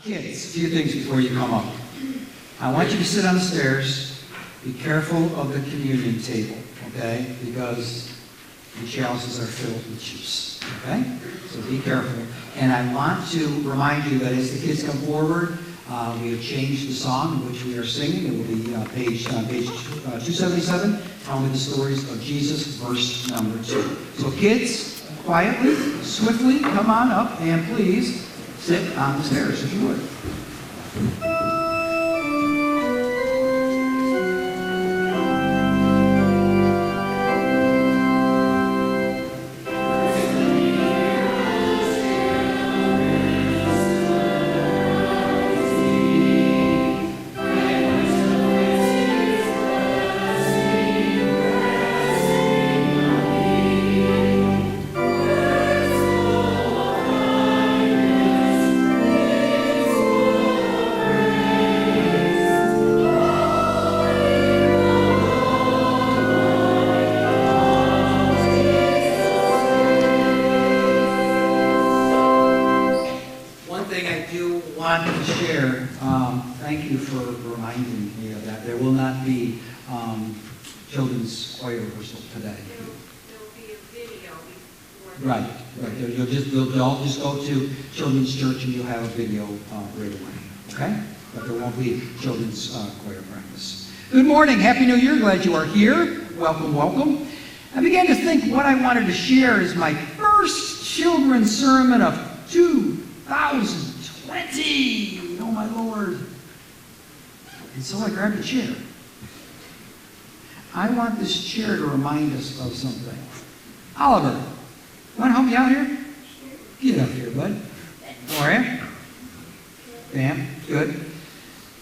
Kids, a few things before you come up. I want you to sit on the stairs. Be careful of the communion table, okay? Because the chalices are filled with juice, okay? So be careful. And I want to remind you that as the kids come forward, we have changed the song in which we are singing. It will be page 277, telling the stories of Jesus, verse number 2. So kids, quietly, swiftly, come on up, and please sit on the stairs if you would. Thank you for reminding me of that. There will not be children's choir rehearsal today. There will be a video before. Right. You'll all just go to children's church and you'll have a video right away. Okay? But there won't be children's choir practice. Good morning. Happy New Year. Glad you are here. Welcome, welcome. I began to think what I wanted to share is my first children's sermon of 2020. Oh, my Lord. And so I grabbed a chair. I want this chair to remind us of something. Oliver, you want to help me out here? Get up here, bud. How are you? Bam, good.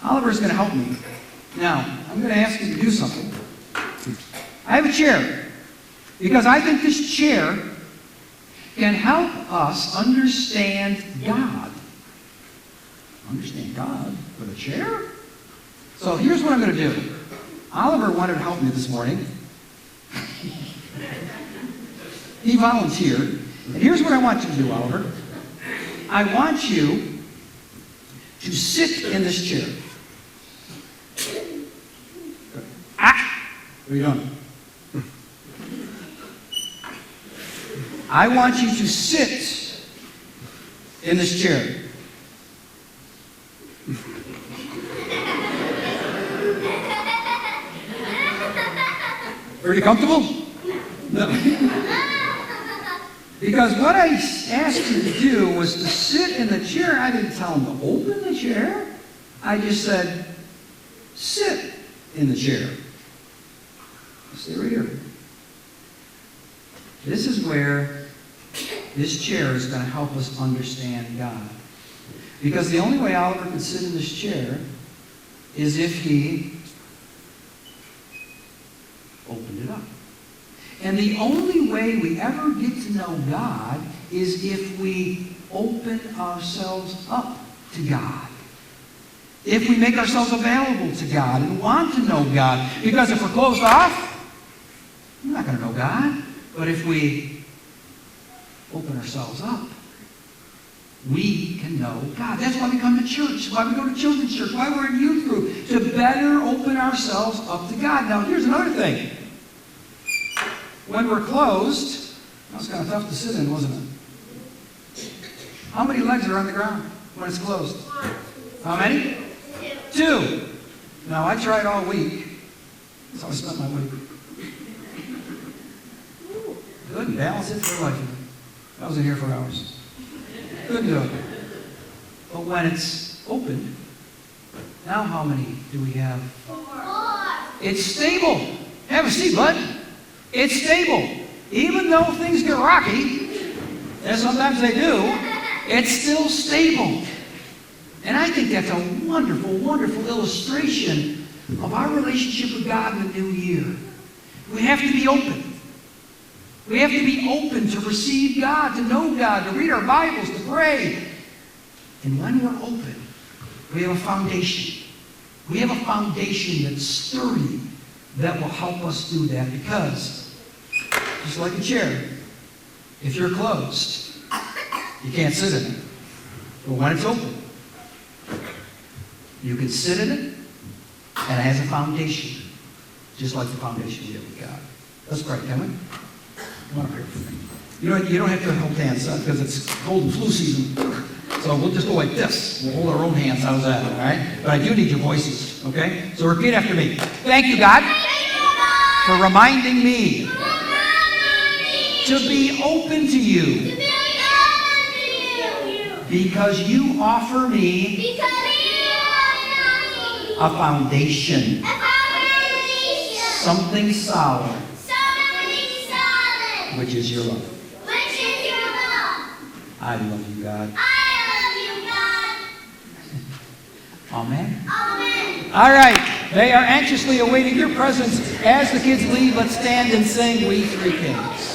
Oliver's going to help me. Now, I'm going to ask you to do something. I have a chair because I think this chair can help us understand God. Understand God with a chair? So here's what I'm going to do. Oliver wanted to help me this morning. He volunteered. And here's what I want you to do, Oliver. I want you to sit in this chair. Ah! What are you doing? I want you to sit in this chair. Pretty comfortable? No. Because what I asked you to do was to sit in the chair. I didn't tell him to open the chair. I just said, sit in the chair. Stay right here. This is where this chair is going to help us understand God. Because the only way Oliver can sit in this chair is if he opened it up. And the only way we ever get to know God is if we open ourselves up to God. If we make ourselves available to God and want to know God. Because if we're closed off, we're not going to know God. But if we open ourselves up, we can know God. That's why we come to church, why we go to children's church, why we're in youth group, to better open ourselves up to God. Now, here's another thing. When we're closed, that was kind of tough to sit in, wasn't it? How many legs are on the ground when it's closed? How many? 2. Now, I tried all week. That's how I spent my week. Couldn't balance it for life. I was in here for hours. Couldn't do it. But when it's open, now how many do we have? 4. It's stable. Have a seat, bud. It's stable. Even though things get rocky, and sometimes they do, it's still stable. And I think that's a wonderful, wonderful illustration of our relationship with God in the new year. We have to be open. We have to be open to receive God, to know God, to read our Bibles, to pray. And when we're open, we have a foundation. We have a foundation that's sturdy that will help us do that because, just like a chair, if you're closed, you can't sit in it. But when it's open, You can sit in it, and it has a foundation, just like the foundation you have with God. Let's pray, can we? Come on up here for me. You don't have to hold hands because it's cold and flu season. So we'll just go like this. We'll hold our own hands. How's that? All right? But I do need your voices. Okay? So repeat after me. Thank you, God, for reminding me to be open to you because you offer me a foundation, something solid, which is your love. I love you, God. Amen. All right. They are anxiously awaiting your presence. As the kids leave, let's stand and sing We Three Kings.